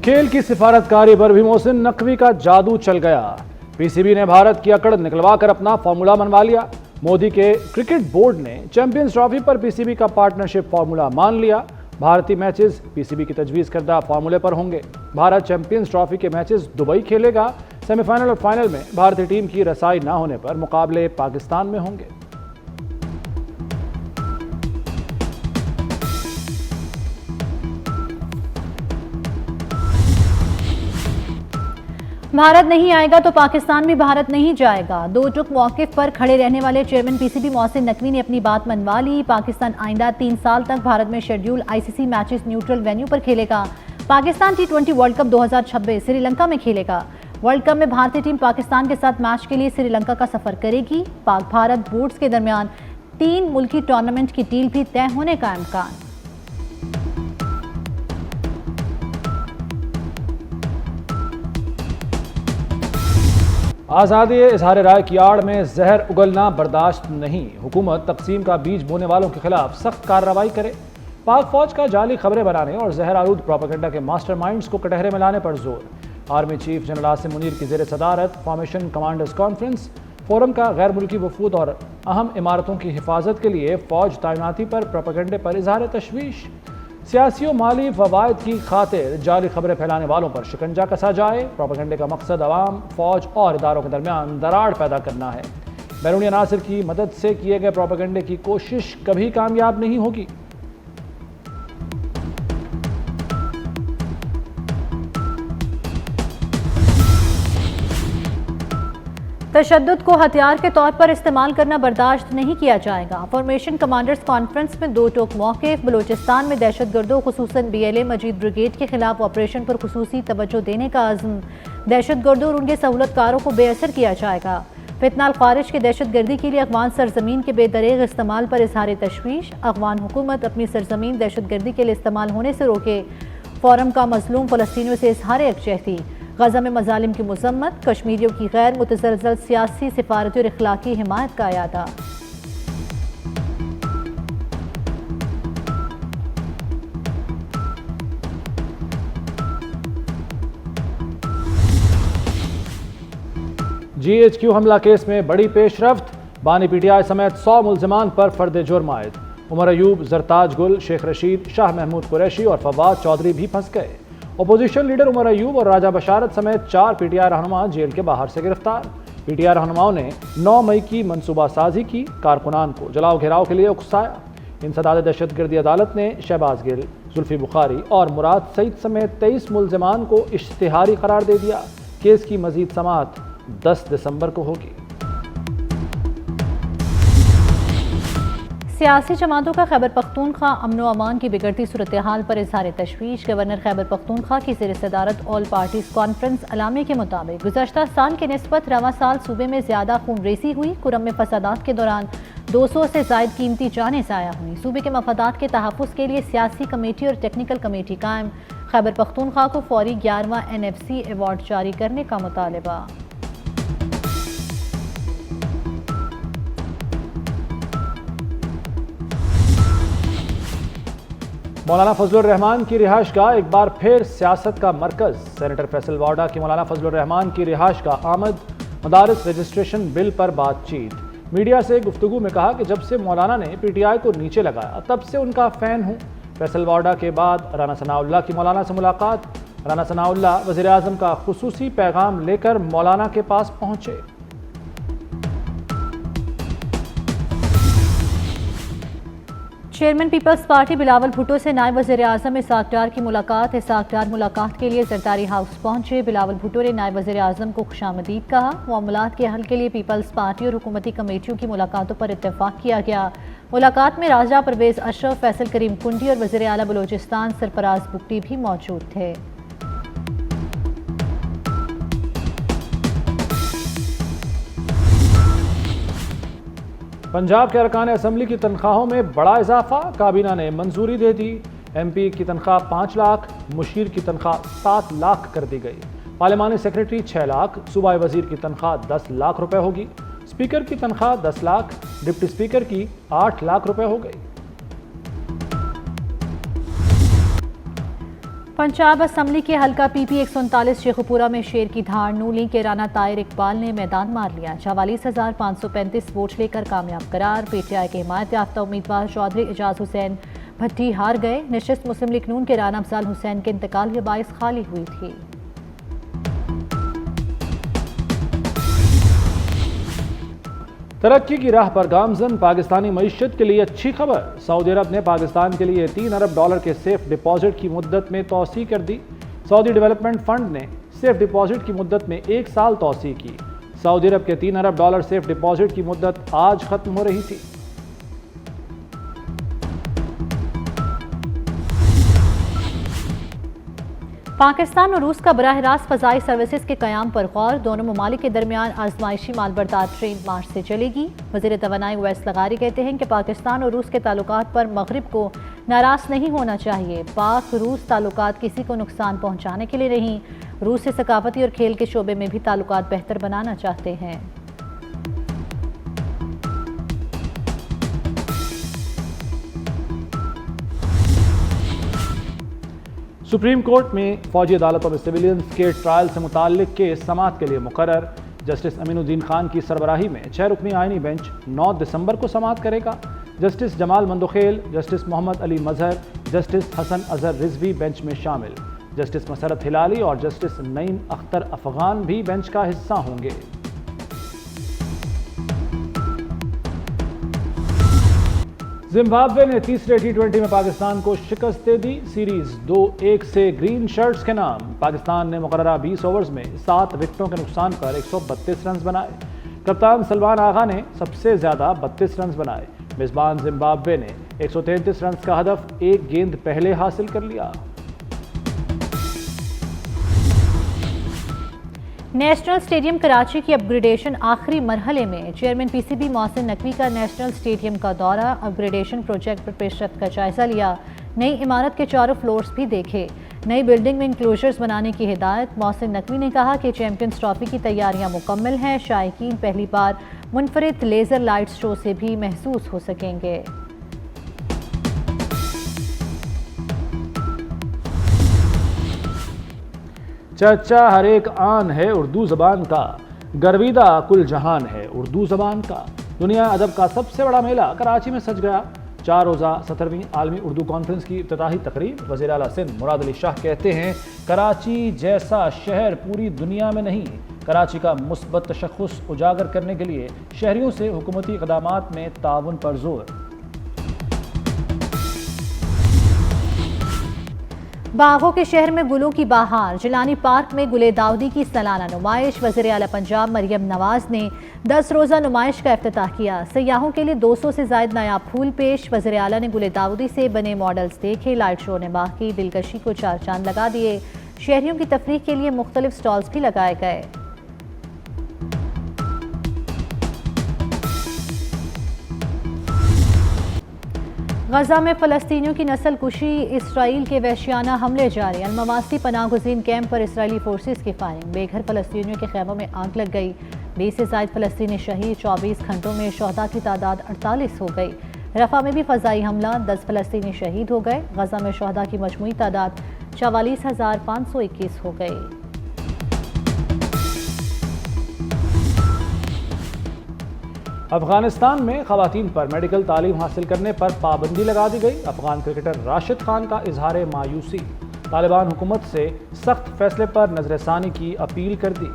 खेल की सिफारतकारी पर भी मोहसिन नकवी का जादू चल गया। पीसीबी ने भारत की अकड़ निकलवाकर अपना फॉर्मूला मनवा लिया। मोदी के क्रिकेट बोर्ड ने चैंपियंस ट्रॉफी पर पीसीबी का पार्टनरशिप फॉर्मूला मान लिया। भारतीय मैचेस पीसीबी की तजवीज़ करदा फॉर्मूले पर होंगे। भारत चैंपियंस ट्रॉफी के मैचेस दुबई खेलेगा। सेमीफाइनल और फाइनल में भारतीय टीम की रसाई न होने पर मुकाबले पाकिस्तान में होंगे। भारत नहीं आएगा तो पाकिस्तान भी भारत नहीं जाएगा। दो टुक मौकिफ पर खड़े रहने वाले चेयरमैन पीसीबी मोहसिन नकवी ने अपनी बात मनवा ली। पाकिस्तान आइंदा 3 साल तक भारत में schedule ICC matches neutral venue पर खेलेगा। Pakistan T20 world cup 2026 Sri Lanka में खेलेगा। वर्ल्ड कप में भारतीय टीम पाकिस्तान के साथ मैच के लिए श्रीलंका का सफर करेगी। पाक भारत बोर्ड्स के दरमियान 3 मुल्की टूर्नामेंट की डील भी तय होने का इम्कान। आज़ादी इजहार राय की आड़ में जहर उगलना बर्दाश्त नहीं। हुकूमत तकसीम का बीज बोने वालों के खिलाफ सख्त कार्रवाई करे। पाक फौज का जाली खबरें बनाने और जहर आलूद प्रोपेगेंडा के मास्टरमाइंड्स को कटहरे में लाने पर जोर। Army chief general Asim Munir की ज़ेर सदारत फॉर्मेशन कमांडर्स कॉन्फ्रेंस फोरम का गैर मुल्की वफूद और अहम इमारतों की हिफाजत के लिए फौज तैनाती पर प्रोपेगेंडे पर इजहार तशवीश। सियासी और माली फवायद की खातिर जाली खबरें फैलाने वालों पर शिकंजा कसा जाए। प्रोपेगेंडे का मकसद अवाम, फौज और इदारों के दरमियान दरार पैदा करना है। बैरूनी अनासिर की मदद से किए गए प्रोपेगेंडे की कोशिश कभी कामयाब नहीं होगी। तशद्दुद को हथियार के तौर पर इस्तेमाल करना बर्दाश्त नहीं किया जाएगा। फॉर्मेशन कमांडर्स कॉन्फ्रेंस में दो टोक मौक़िफ़। बलूचिस्तान में दहशतगर्दों खुसूसन BLA मजीद ब्रिगेड के खिलाफ ऑपरेशन पर खुसूसी तवज्जो देने का अज़्म। दहशतगर्दों और उनके सहूलतकारों को बेअसर किया जाएगा। फितनाल खारिज की दहशतगर्दी के लिए अफगान सरजमीन के बेदरेग इस्तेमाल पर इजहार तशवीश। अफगान हुकूमत अपनी सरजमीन दहशतगर्दी के लिए इस्तेमाल होने से रोके। फोरम का मजलूम फ़लस्तीनियों से इजहार यकजहती। गजा में मजालिम की मजम्मत। कश्मीरियों की गैर मुतज़लज़ल सियासी सिफारती और इखलाकी हिमायत का अयादा। GHQ हमला केस में बड़ी पेशरफ्त। बानी PTI समेत 100 मुल्ज़िमान पर फर्द जुर्म आयद। उमर अयूब, जरताज गुल, शेख रशीद, शाह महमूद कुरैशी और फवाद चौधरी भी फंस गए। अपोजिशन लीडर उमर अयूब और राजा बशारत समेत 4 PTI रहनुमा जेल के बाहर से गिरफ्तार। PTI रहनुमाओं ने 9 मई की मनसूबा साजी की। कारकुनान को जलाओ घेराव के लिए उकसाया। इंसदाद दहशतगर्दी अदालत ने शहबाज गिल, जुल्फी बुखारी और मुराद सईद समेत 23 मुल्ज़िमान को इश्तिहारी करार दे दिया। केस की मजीद समाअत 10 दिसंबर को होगी। सियासी जमातों का खैबर पख्तूनख्वा अमन व अमान की बिगड़ती सूरत हाल पर इजहार तशवीश। गवर्नर खैबर पख्तूनख्वा की ज़ेर सदारत ऑल पार्टीज कॉन्फ्रेंस अलामे के मुताबिक गुज़श्ता साल के निस्बत रवा साल सूबे में ज़्यादा खून रेसी हुई। कुरम में फसादात के दौरान 200 से ज़ायद कीमती जानें ज़ाया हुई। सूबे के मफादात के तहफ़्फ़ुज़ के लिए सियासी कमेटी और टेक्निकल कमेटी कायम। खैबर पख्तूनख्वा को फौरी 11वां NFC अवार्ड जारी करने का मुतालबा। मौलाना फजलुर रहमान की रिहाइशगाह एक बार फिर सियासत का मरकज। सेनेटर फैसल वाडा की मौलाना फजलुर रहमान की रिहाइशगाह आमद। मदारस रजिस्ट्रेशन बिल पर बातचीत। मीडिया से गुफ्तगू में कहा कि जब से मौलाना ने PTI को नीचे लगाया तब से उनका फ़ैन हूँ। फैसल वाडा के बाद राना सनाउल्लाह की मौलाना से मुलाकात। राना सनाउल्लाह वज़ीर आज़म का खुसूसी पैगाम लेकर मौलाना के पास पहुँचे। Chairman Peoples Party Bilawal Bhutto से नायब वज़ीर आज़म इसहाक डार की मुलाकात। इसहाक डार मुलाकात के लिए जरदारी हाउस पहुंचे। बिलावल भुट्टो ने नायब वज़ीर आज़म को खुशामदीद कहा। मामलात के हल के लिए पीपल्स पार्टी और हुकूमती कमेटियों की मुलाकातों पर इत्तेफाक किया गया। मुलाकात में राजा परवेज़ अशरफ, फैसल करीम कुंडी और वज़ीर आला बलूचिस्तान सरफराज बुगटी भी मौजूद थे। पंजाब के अरकान असम्बली की तनख्वाहों में बड़ा इजाफा। काबीना ने मंजूरी दे दी। MP की तनख्वाह 5 लाख, मुशीर की तनख्वाह 7 लाख कर दी गई। पार्लिमानी सेक्रेटरी 6 लाख, सूबाई वजीर की तनख्वाह 10 लाख रुपए होगी। स्पीकर की तनख्वाह 10 लाख, डिप्टी स्पीकर की 8 लाख रुपए हो गई। पंजाब असम्बली के हल्का PP 139 शेखुपुरा में शेर की धार नून लीग के राना ताहिर इकबाल ने मैदान मार लिया। 44,535 वोट लेकर कामयाब करार। PTI के हिमायत याफ्ता उम्मीदवार चौधरी एजाज हुसैन भट्टी हार गए। नशिस्त मुस्लिम लीग नून के राना अफजाल हुसैन के इंतकाल के बाइस खाली हुई थी। तरक्की की राह पर गामजन, पाकिस्तानी मईशत के लिए अच्छी खबर। सऊदी अरब ने पाकिस्तान के लिए $3 अरब के सेफ डिपॉजिट की मुद्दत में तौसी कर दी। सऊदी डेवलपमेंट फंड ने सेफ डिपॉजिट की मुद्दत में 1 साल तौसी की। सऊदी अरब के $3 अरब सेफ डिपॉजिट की मुद्दत आज खत्म हो रही थी। पाकिस्तान और रूस का बराह रास्त फ़ज़ाई सर्विसेज के क़याम पर गौर। दोनों ममालिक के दरमियान आजमाइशी मालबरदार ट्रेन मार्च से चलेगी। वज़ीर तवानाई उवैस लगारी कहते हैं कि पाकिस्तान और रूस के ताल्लुकात पर मगरिब को नाराज़ नहीं होना चाहिए। पाक रूस ताल्लुकात किसी को नुकसान पहुँचाने के लिए नहीं, रूस से सकाफती और खेल के शोबे में भी ताल्लुकात बेहतर बनाना चाहते हैं। सुप्रीम कोर्ट में फौजी अदालतों में सिविलियंस के ट्रायल से मुताल्लिक केस समाअत के लिए मुकर्रर। जस्टिस अमीनुद्दीन खान की सरबराही में 6 रुकनी आईनी बेंच 9 दिसंबर को समाअत करेगा। जस्टिस जमाल मंदोखेल, जस्टिस मोहम्मद अली मजहर, जस्टिस हसन अजहर रिजवी बेंच में शामिल। जस्टिस मसरत हिलाली और जस्टिस नईम अख्तर अफगान भी बेंच का हिस्सा होंगे। जिम्बाब्वे ने तीसरे T20 में पाकिस्तान को शिकस्त दे दी। सीरीज 2-1 से ग्रीन शर्ट्स के नाम। पाकिस्तान ने मुकर्ररा 20 ओवर्स में 7 विकेटों के नुकसान पर 132 रन बनाए। कप्तान सलमान आगा ने सबसे ज्यादा 32 रन बनाए। मेजबान जिम्बाब्वे ने 133 रन का हदफ 1 गेंद पहले हासिल कर लिया। नेशनल स्टेडियम कराची की अपग्रेडेशन आखिरी मरहले में। चेयरमैन PCB मोहसिन नकवी का नेशनल स्टेडियम का दौरा। अपग्रेडेशन प्रोजेक्ट पर पेशरफ्त का जायजा लिया। नई इमारत के चारों फ्लोर्स भी देखे। नई बिल्डिंग में इंक्लोजर्स बनाने की हिदायत। मोहसिन नकवी ने कहा कि चैंपियंस ट्रॉफी की तैयारियां मुकम्मल हैं। शायकीन पहली बार मुनफरिद लेजर लाइट शो से भी महसूस हो सकेंगे। चर्चा हर एक आन है उर्दू ज़बान का, गर्विदा कुल जहान है उर्दू ज़बान का। दुनिया अदब का सबसे बड़ा मेला कराची में सज गया। 4 रोज़ा 17वीं आलमी उर्दू कॉन्फ्रेंस की इफ्तिताही तकरीब। वज़ीर आला सिंध मुराद अली शाह कहते हैं, कराची जैसा शहर पूरी दुनिया में नहीं। कराची का मुस्बत तशख़्ख़ुस उजागर करने के लिए शहरियों से हुकूमती इक़दामात में ताउन पर जोर। बागों के शहर में गुलों की बहार। जिलानी पार्क में गुले दाऊदी की सालाना नुमाइश। वज़ीर आला पंजाब मरियम नवाज ने 10 रोज़ा नुमाइश का इफ्तिताह किया। सयाहों के लिए 200 से ज़ायद नायाब फूल पेश। वज़ीर आला ने गुले दाऊदी से बने मॉडल्स देखे। लाइट शो ने बाकी दिलकशी को 4 चांद लगा दिए। शहरियों की तफरीह के लिए मुख्तलिफ स्टॉल्स भी लगाए गए। गजा में फ़लस्तीनियों की नस्ल कुशी। इसराइल के वहशियाना हमले जारी। अल-मवासी पनाह गुज़ीन कैंप पर इसराइली फोर्सेस की फायरिंग। बेघर फ़लस्तीनियों के खैमों में आग लग गई। 20 से ज़ायद फ़लस्तीनी शहीद। 24 घंटों में शहदा की तादाद 48 हो गई। रफ़ा में भी फ़ज़ाई हमला। 10 फ़लस्तीनी शहीद हो गए। गजा में शहदा की मजमूई तादाद 44,521 हो गई। अफगानिस्तान में ख़वातीन पर मेडिकल तालीम हासिल करने पर पाबंदी लगा दी गई। अफगान क्रिकेटर राशिद खान का इजहार मायूसी। तालिबान हुकूमत से सख्त फैसले पर नज़रसानी की अपील कर दी।